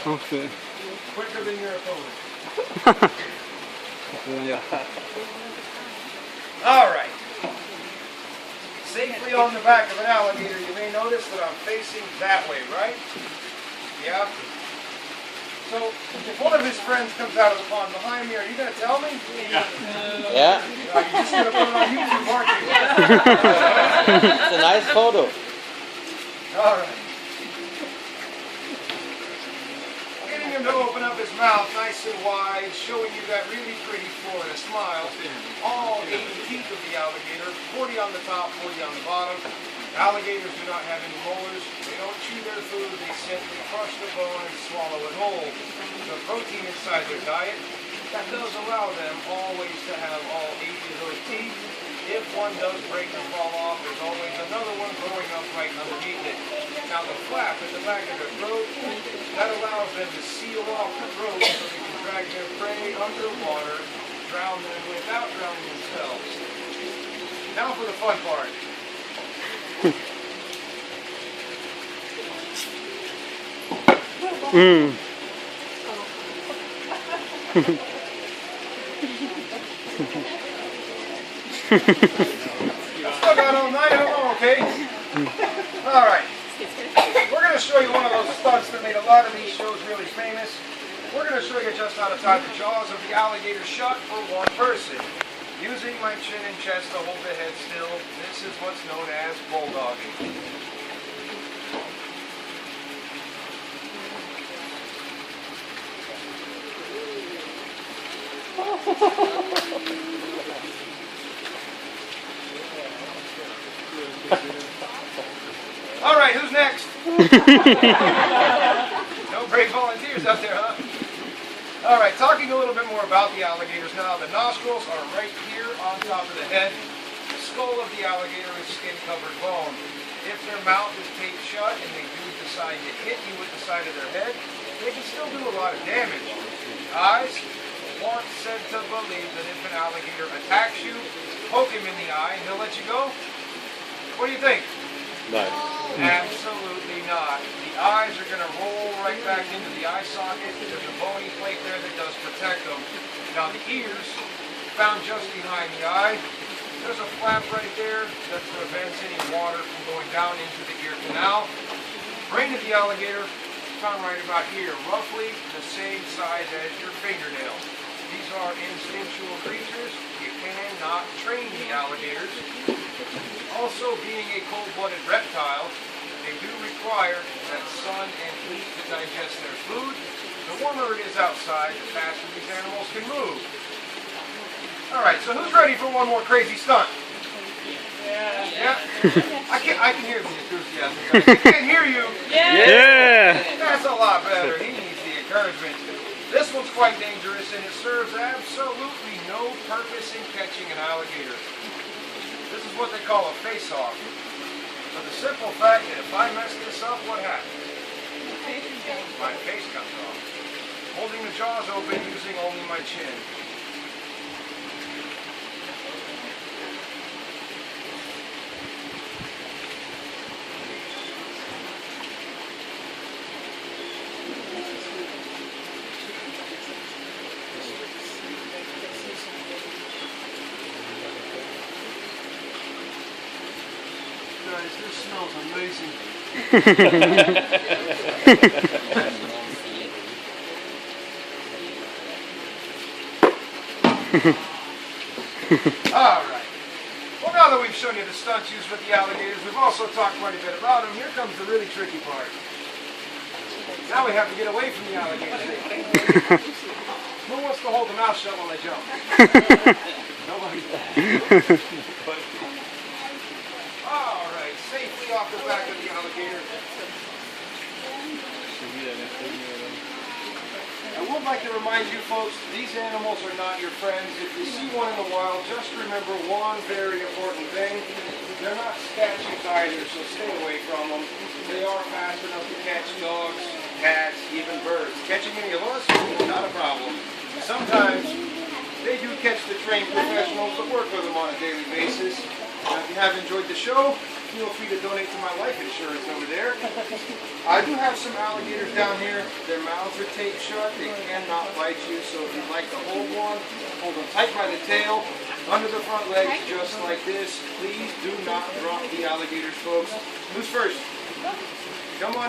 Okay. Quicker than your opponent. All right. Safely on the back of an alligator, you may notice that I'm facing that way, right? Yeah. So, if one of his friends comes out of the pond behind me, are you going to tell me? Yeah. Are you just going to put it on YouTube, aren't you? It's a nice photo. All right. Getting him to open up his mouth nice and wide, showing you that really pretty Florida smile. All 80 teeth of the alligator, 40 on the top, 40 on the bottom. Alligators do not have any molars. They don't chew their food. They simply crush the bone and swallow it whole. The protein inside their diet, that does allow them always to have all 80 of those teeth. If one does break or fall off, there's always another one growing up right underneath it. Now the flap at the back of their throat, that allows them to seal off the throat so they can drag their prey underwater, drown them without drowning themselves. Now for the fun part. Still got all night of them, okay? All right. We're going to show you one of those stunts that made a lot of these shows really famous. We're going to show you just how to tie the jaws of the alligator shut for one person. Using my chin and chest to hold the head still, this is what's known as bulldogging. All right, who's next? No brave volunteers out there, huh? All right, talking a little bit more about the alligators now. The nostrils are right here on top of the head. The skull of the alligator is skin-covered bone. If their mouth is taped shut and they do decide to hit you with the side of their head, they can still do a lot of damage. Eyes, once said to believe that if an alligator attacks you, poke him in the eye and he'll let you go. What do you think? No. Absolutely not. The eyes are going to roll right back into the eye socket. There's a bony plate there that does protect them. Now the ears, found just behind the eye, there's a flap right there that prevents any water from going down into the ear canal. Brain of the alligator, found right about here, roughly the same size as your fingernail. These are instinctual creatures. You cannot train the alligators. Also, being a cold-blooded reptile, they do require that sun and heat to digest their food. The warmer it is outside, the faster these animals can move. All right, so who's ready for one more crazy stunt? Yeah? I can hear the enthusiasm. I can't hear you. Yeah! That's a lot better. He needs the encouragement. This one's quite dangerous, and it serves absolutely no purpose in catching an alligator. This is what they call a face-off. For the simple fact that if I mess this up, what happens? My face comes off. Holding the jaws open using only my chin. Guys, this smells amazing. All right. Well, now that we've shown you the stunts used with the alligators, we've also talked quite a bit about them. Here comes the really tricky part. Now we have to get away from the alligators. Who wants to hold the mouth shut while they jump? Nobody. All right, safely off the back of the alligator. I would like to remind you folks, these animals are not your friends. If you see one in the wild, just remember one very important thing. They're not statues either, so stay away from them. They are fast enough to catch dogs, cats, even birds. Catching any of us is not a problem. Sometimes they do catch the trained professionals that work with them on a daily basis. Now, if you have enjoyed the show, feel free to donate to my life insurance over there. I do have some alligators down here. Their mouths are taped shut. They cannot bite you. So if you'd like to hold one, hold them tight by the tail, under the front legs, just like this. Please do not drop the alligators, folks. Who's first? Come on.